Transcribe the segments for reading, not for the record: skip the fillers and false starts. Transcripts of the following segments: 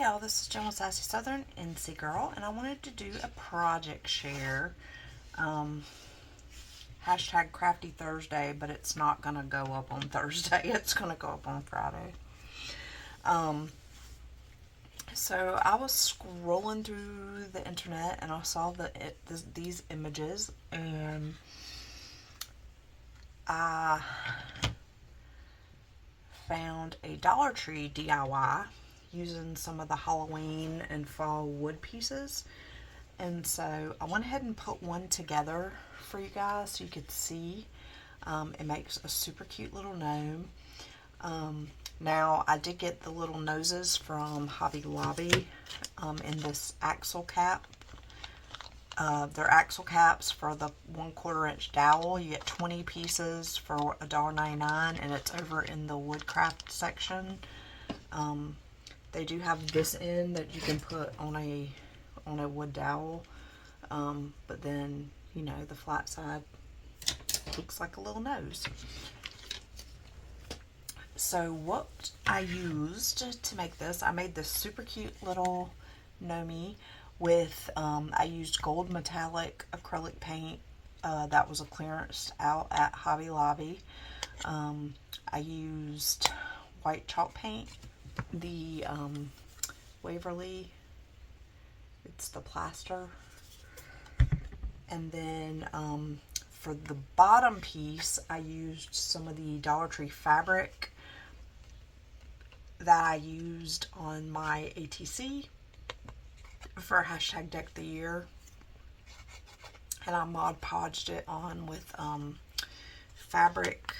Hey y'all, this is Gentle Sassy Southern NC Girl, and I wanted to do a project share. Hashtag crafty Thursday, but it's not going to go up on Thursday. It's going to go up on Friday. So I was scrolling through the internet and I saw these images, and I found a Dollar Tree DIY using some of the Halloween and fall wood pieces. And so I went ahead and put one together for you guys so you could see. It makes a super cute little gnome. Now I did get the little noses from Hobby Lobby in this axle cap. They're axle caps for the 1/4 inch dowel. You get 20 pieces for $1.99, and it's over in the woodcraft section. They do have this end that you can put on a wood dowel, but then, you know, the flat side looks like a little nose. So what I used to make this, I made this super cute little gnome with, I used gold metallic acrylic paint that was a clearance out at Hobby Lobby. I used white chalk paint, the Waverly, it's the plaster, and then for the bottom piece I used some of the Dollar Tree fabric that I used on my ATC for hashtag Deck the Year, and I Mod Podged it on with fabric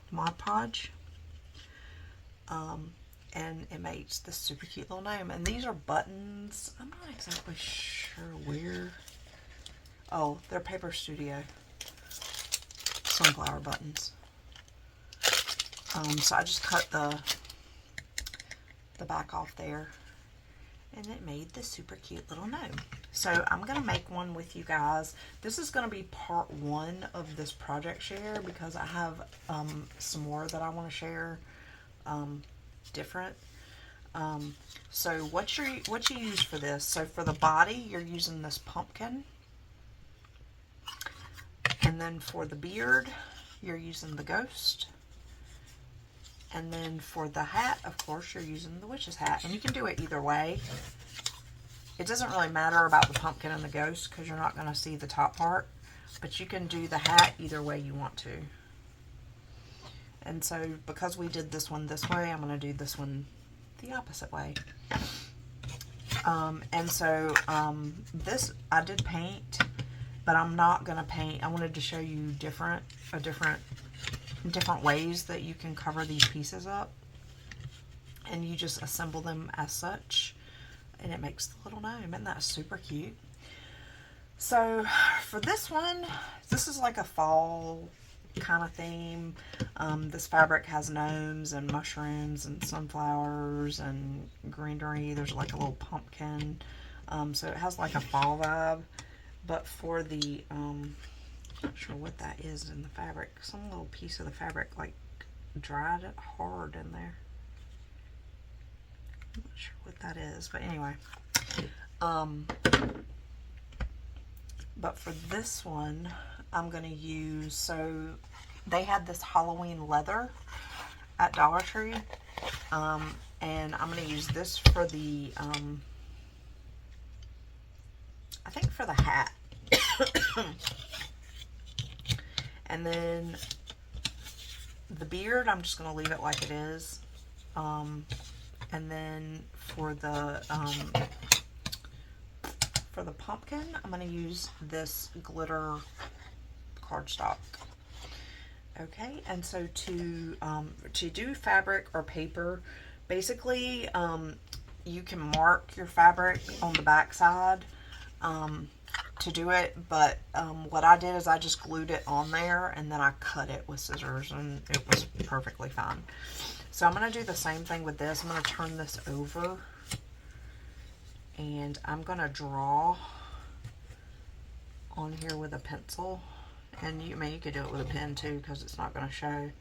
Mod Podge. And it makes this super cute little gnome. And these are buttons. I'm not exactly sure where. Oh, they're Paper Studio sunflower buttons. So I just cut the back off there, and it made this super cute little gnome. So I'm gonna make one with you guys. This is gonna be part 1 of this project share, because I have some more that I want to share. Different. So what you use for this? So for the body, you're using this pumpkin, and then for the beard, you're using the ghost, and then for the hat, of course, you're using the witch's hat. And you can do it either way. It doesn't really matter about the pumpkin and the ghost because you're not going to see the top part, but you can do the hat either way you want to. And so because we did this one this way, I'm going to do this one the opposite way. And so this I did paint, but I'm not going to paint. I wanted to show you different ways that you can cover these pieces up, and you just assemble them as such, and it makes the little gnome. And that's super cute. So for this one, this is like a fall kind of theme. This fabric has gnomes and mushrooms and sunflowers and greenery. There's like a little pumpkin, so it has like a fall vibe. But for the not sure what that is in the fabric, some little piece of the fabric like dried it hard in there. I'm not sure what that is, but anyway, but for this one I'm going to use, so they had this Halloween leather at Dollar Tree, and I'm going to use this for the, I think for the hat. And then the beard, I'm just going to leave it like it is. And then for the pumpkin, I'm going to use this glitter cardstock. Okay, and so to do fabric or paper, basically you can mark your fabric on the back side to do it, but what I did is I just glued it on there and then I cut it with scissors, and it was perfectly fine. So I'm going to do the same thing with this. I'm going to turn this over, and I'm going to draw on here with a pencil. And you could do it with a pen too, because it's not going to show.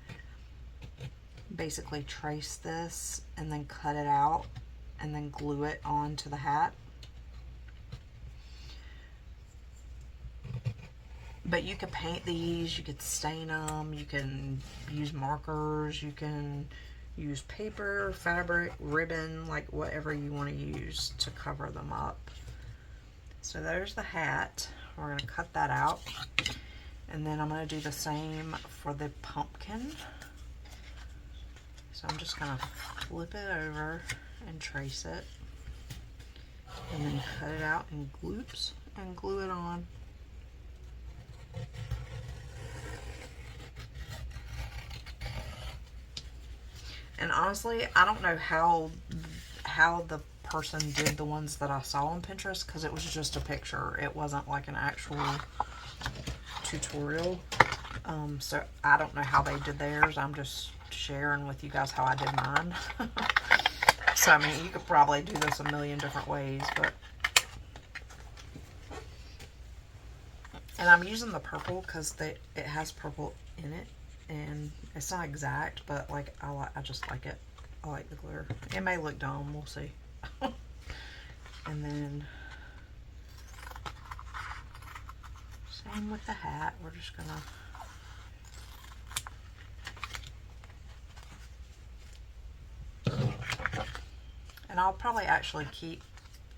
Basically trace this and then cut it out, and then glue it onto the hat. But you could paint these, you could stain them, you can use markers, you can use paper, fabric, ribbon, like whatever you want to use to cover them up. So there's the hat. We're going to cut that out. And then I'm going to do the same for the pumpkin. So I'm just going to flip it over and trace it. And then cut it out in gloops and glue it on. And honestly, I don't know how the person did the ones that I saw on Pinterest, because it was just a picture. It wasn't like an actual tutorial. So I don't know how they did theirs. I'm just sharing with you guys how I did mine. So I mean, you could probably do this a million different ways, but. And I'm using the purple because it has purple in it, and it's not exact, but like I just like it. I like the glitter. It may look dumb, we'll see. And then same with the hat. We're just gonna and I'll probably actually keep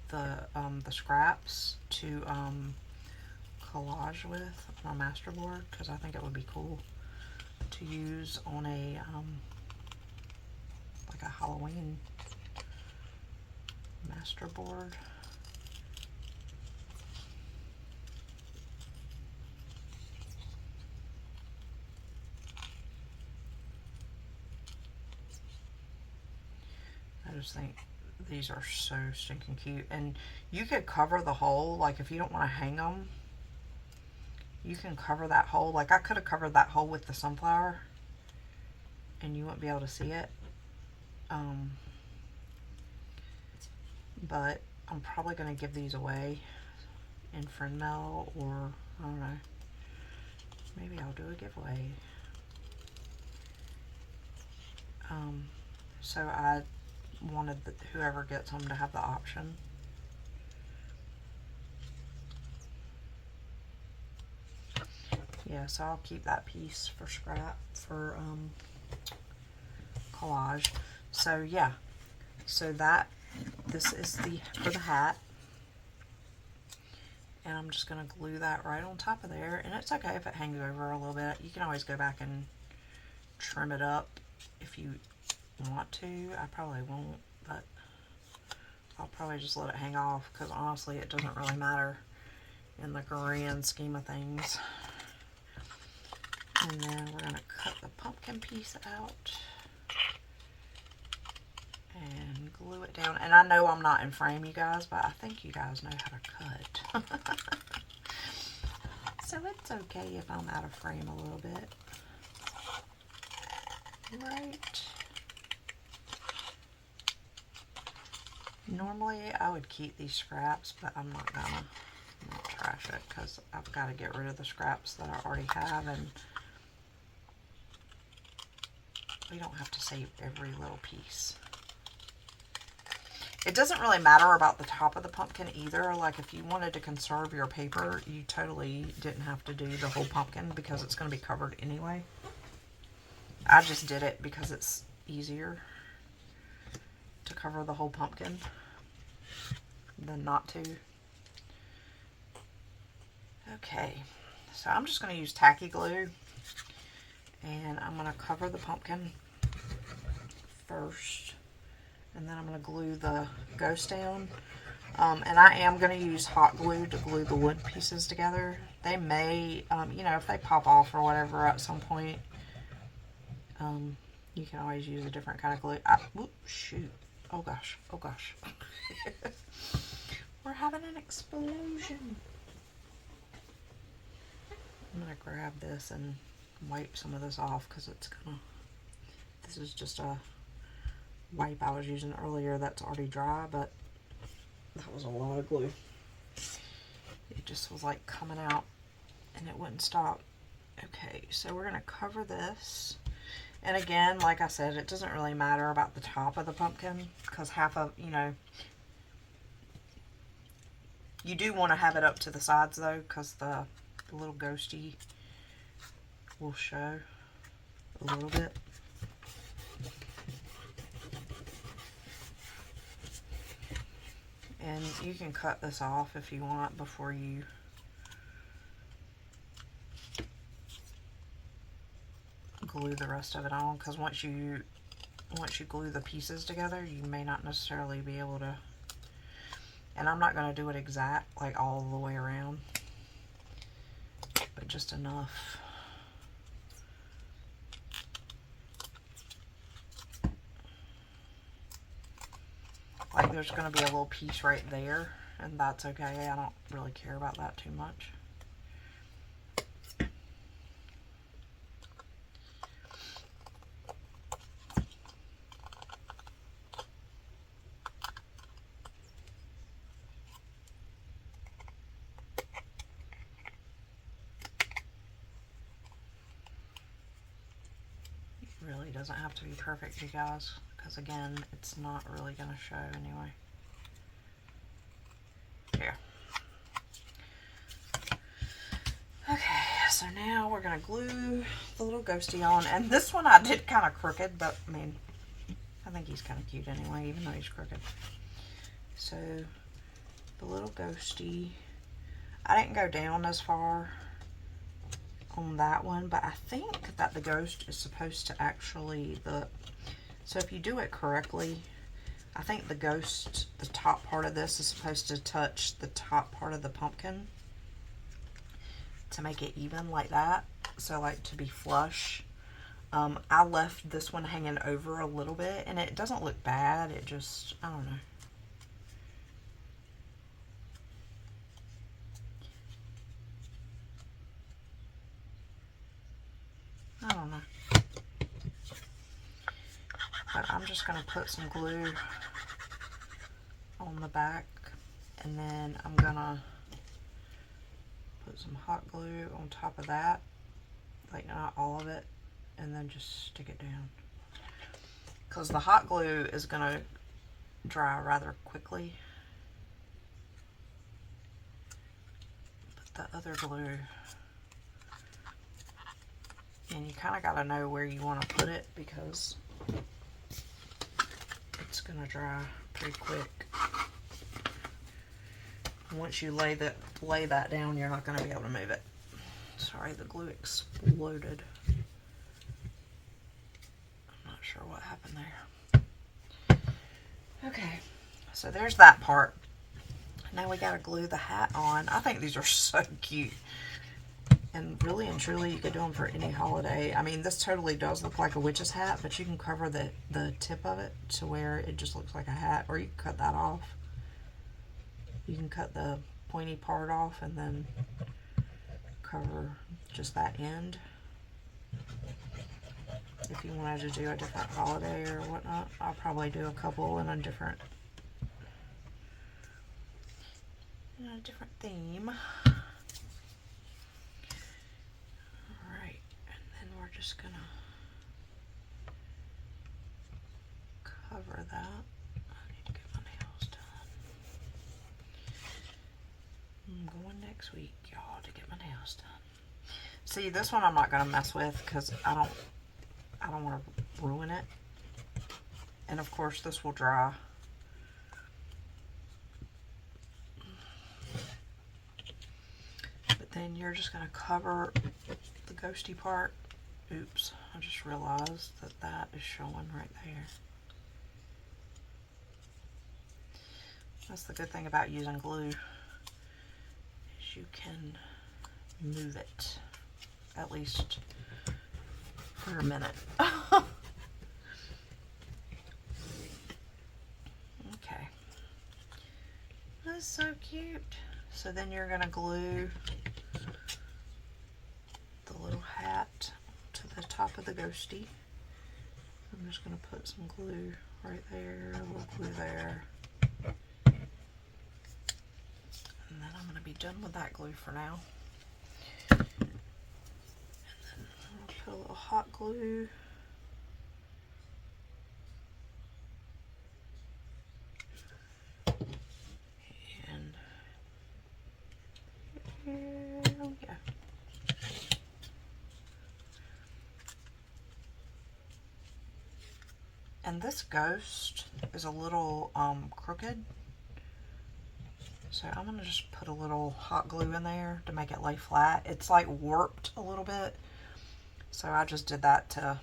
the scraps to collage with on my masterboard, because I think it would be cool to use on a like a Halloween masterboard. I just think these are so stinking cute, and you could cover the hole, like if you don't want to hang them, you can cover that hole. Like I could have covered that hole with the sunflower and you wouldn't be able to see it. But I'm probably going to give these away in friend mail, or I don't know, maybe I'll do a giveaway. So I wanted whoever gets them to have the option. Yeah, so I'll keep that piece for scrap for collage. So yeah, so this is for the hat, and I'm just gonna glue that right on top of there. And it's okay if it hangs over a little bit. You can always go back and trim it up if you want to. I probably won't, but I'll probably just let it hang off, because honestly it doesn't really matter in the grand scheme of things. And then we're going to cut the pumpkin piece out and glue it down. And I know I'm not in frame, you guys, but I think you guys know how to cut. So it's okay if I'm out of frame a little bit. Right. Normally I would keep these scraps, but I'm not gonna. I'm gonna trash it, because I've got to get rid of the scraps that I already have, and we don't have to save every little piece. It doesn't really matter about the top of the pumpkin either. Like if you wanted to conserve your paper, you totally didn't have to do the whole pumpkin, because it's going to be covered anyway. I just did it because it's easier to cover the whole pumpkin than not to. Okay, so I'm just going to use tacky glue, and I'm going to cover the pumpkin first, and then I'm going to glue the ghost down. And I am going to use hot glue to glue the wood pieces together. They may, you know, if they pop off or whatever at some point, you can always use a different kind of glue. Whoop, shoot. Oh gosh, oh gosh. We're having an explosion. I'm going to grab this and wipe some of this off, because it's gonna, this is just a wipe I was using earlier that's already dry, but that was a lot of glue. It just was like coming out and it wouldn't stop. Okay, so we're going to cover this, And again, like I said, it doesn't really matter about the top of the pumpkin because half of, you know, you do want to have it up to the sides though because the little ghosty will show a little bit. And you can cut this off if you want before you glue the rest of it on, because once you glue the pieces together, you may not necessarily be able to. And I'm not going to do it exact, like all the way around, but just enough. Like there's going to be a little piece right there, and that's okay. I don't really care about that too much. It really doesn't have to be perfect, you guys, because again, it's not really going to show anyway. Here. Okay, so now we're going to glue the little ghosty on. And this one I did kind of crooked, but I mean, I think he's kind of cute anyway, even though he's crooked. So, the little ghosty, I didn't go down as far on that one, but I think that the ghost is supposed to actually, so if you do it correctly, I think the ghost, the top part of this is supposed to touch the top part of the pumpkin to make it even like that. So like to be flush. I left this one hanging over a little bit and it doesn't look bad. It just, I don't know. I don't know. But I'm just going to put some glue on the back, and then I'm going to put some hot glue on top of that, like not all of it, and then just stick it down. Because the hot glue is going to dry rather quickly. But the other glue, and you kind of got to know where you want to put it because it's going to dry pretty quick. Once you lay that down, you're not going to be able to move it. Sorry, the glue exploded. I'm not sure what happened there. Okay, so there's that part. Now we got to glue the hat on. I think these are so cute. And really and truly, you could do them for any holiday. I mean, this totally does look like a witch's hat, but you can cover the tip of it to where it just looks like a hat, or you can cut that off. You can cut the pointy part off and then cover just that end. If you wanted to do a different holiday or whatnot, I'll probably do a couple in a different theme. Alright, and then we're just gonna cover that. I need to get my nails done. I'm going next week, y'all, to get my nails done. See, this one I'm not gonna mess with because I don't want to ruin it. And of course this will dry. But then you're just going to cover the ghosty part. Oops, I just realized that is showing right there. That's the good thing about using glue, is you can move it, at least for a minute. Okay. That's so cute. So then you're going to glue the little hat to the top of the ghosty. I'm just going to put some glue right there, a little glue there. And then I'm going to be done with that glue for now. And then I'll put a little hot glue this ghost is a little crooked. So I'm going to just put a little hot glue in there to make it lay flat. It's like warped a little bit. So I just did that to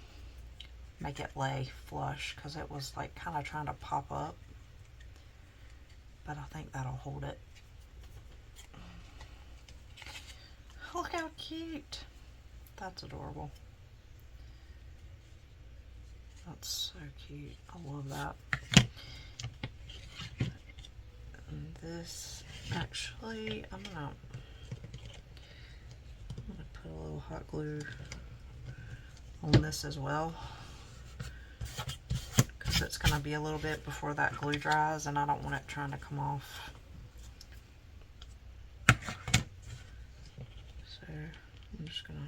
make it lay flush because it was like kind of trying to pop up. But I think that'll hold it. Look how cute. That's adorable. That's so cute. I love that. And this, actually, I'm gonna put a little hot glue on this as well, because it's gonna be a little bit before that glue dries, and I don't want it trying to come off. So I'm just gonna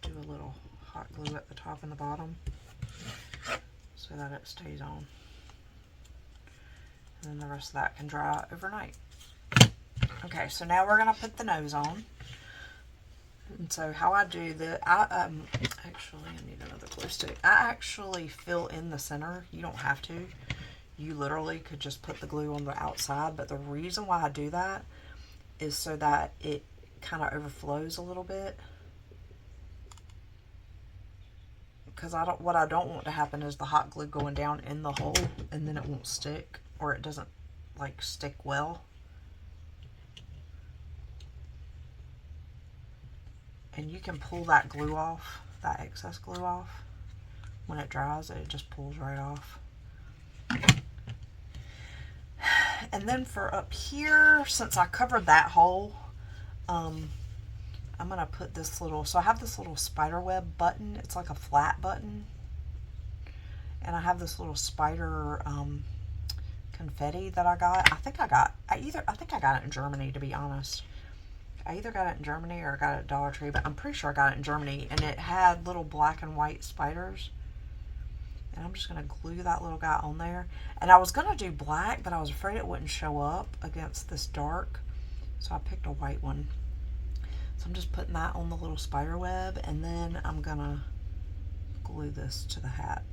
do a little hot glue at the top and the bottom so that it stays on. And then the rest of that can dry overnight. Okay, so now we're gonna put the nose on. And so how I do the, actually I need another glue stick. I actually fill in the center. You don't have to. You literally could just put the glue on the outside, but the reason why I do that is so that it kind of overflows a little bit. Because what I don't want to happen is the hot glue going down in the hole and then it won't stick, or it doesn't like stick well. And you can pull that glue off, that excess glue off. When it dries, it just pulls right off. And then for up here, since I covered that hole, I'm gonna put this little, so I have this little spider web button. It's like a flat button. And I have this little spider confetti that I got. I think I got it in Germany, to be honest. I either got it in Germany or I got it at Dollar Tree, but I'm pretty sure I got it in Germany. And it had little black and white spiders. And I'm just gonna glue that little guy on there. And I was gonna do black, but I was afraid it wouldn't show up against this dark. So I picked a white one. So I'm just putting that on the little spider web, and then I'm gonna glue this to the hat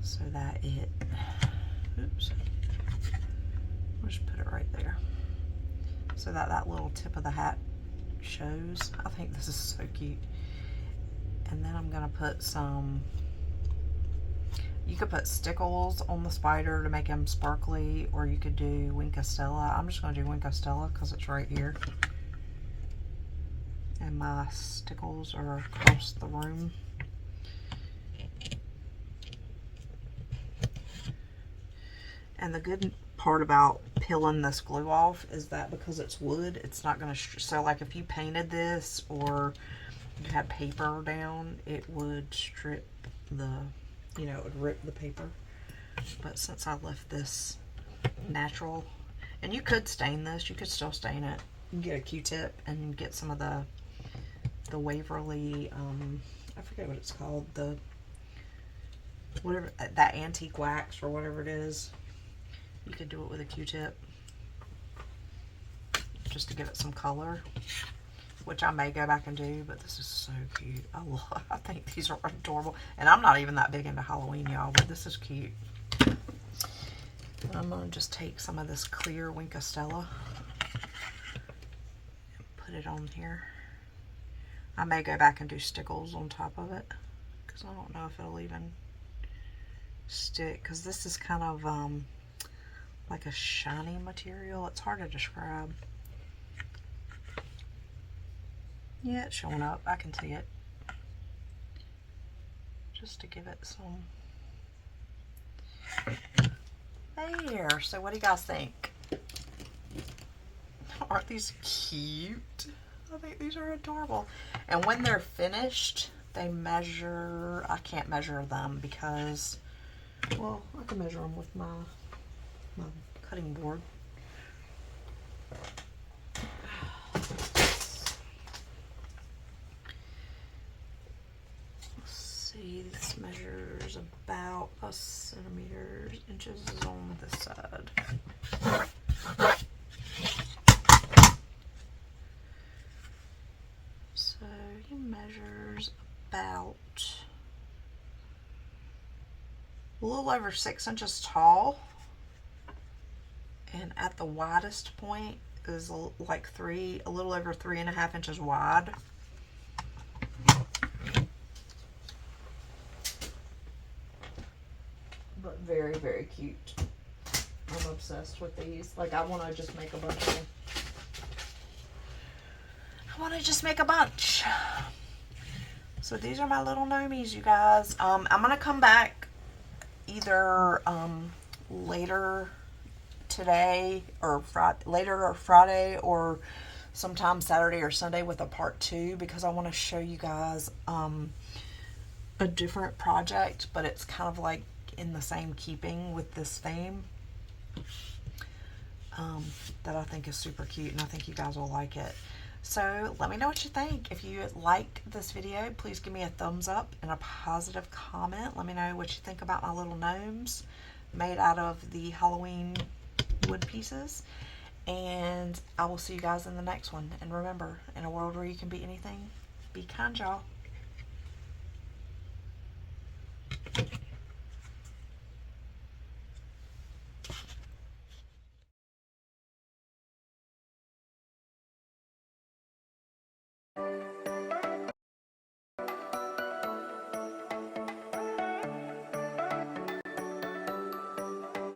so that it, oops, I'll just put it right there so that that little tip of the hat shows. I think this is so cute. And then I'm gonna put some, you could put stickles on the spider to make him sparkly, or you could do Winkostella. I'm just going to do Winkostella because it's right here. And my stickles are across the room. And the good part about peeling this glue off is that because it's wood, it's not going to, so like if you painted this or you had paper down, it would strip the, you know, it would rip the paper. But since I left this natural, and you could stain this, you could still stain it. You can get a Q-tip and get some of the Waverly, I forget what it's called, the, whatever, that antique wax or whatever it is. You could do it with a Q-tip just to give it some color, which I may go back and do, but this is so cute. I think these are adorable. And I'm not even that big into Halloween, y'all, but this is cute. And I'm going to just take some of this clear Winkostella and put it on here. I may go back and do stickles on top of it because I don't know if it'll even stick, because this is kind of like a shiny material. It's hard to describe. Yeah, it's showing up. I can see it. Just to give it some. There. So what do you guys think? Aren't these cute? I think these are adorable. And when they're finished, they measure, I can't measure them because, well, I can measure them with my cutting board. This measures about a centimeter, inches on this side. So you about a little over 6 inches tall, and at the widest point is like a little over 3.5 inches wide. But very, very cute. I'm obsessed with these. Like, I want to just make a bunch of them. I want to just make a bunch. So these are my little gnomies, you guys. I'm going to come back either later today or Friday or sometime Saturday or Sunday with a part 2, because I want to show you guys a different project, but it's kind of like in the same keeping with this theme, that I think is super cute, and I think you guys will like it. So let me know what you think. If you liked this video, please give me a thumbs up and a positive comment. Let me know what you think about my little gnomes made out of the Halloween wood pieces. And I will see you guys in the next one. And remember, in a world where you can be anything, be kind, y'all.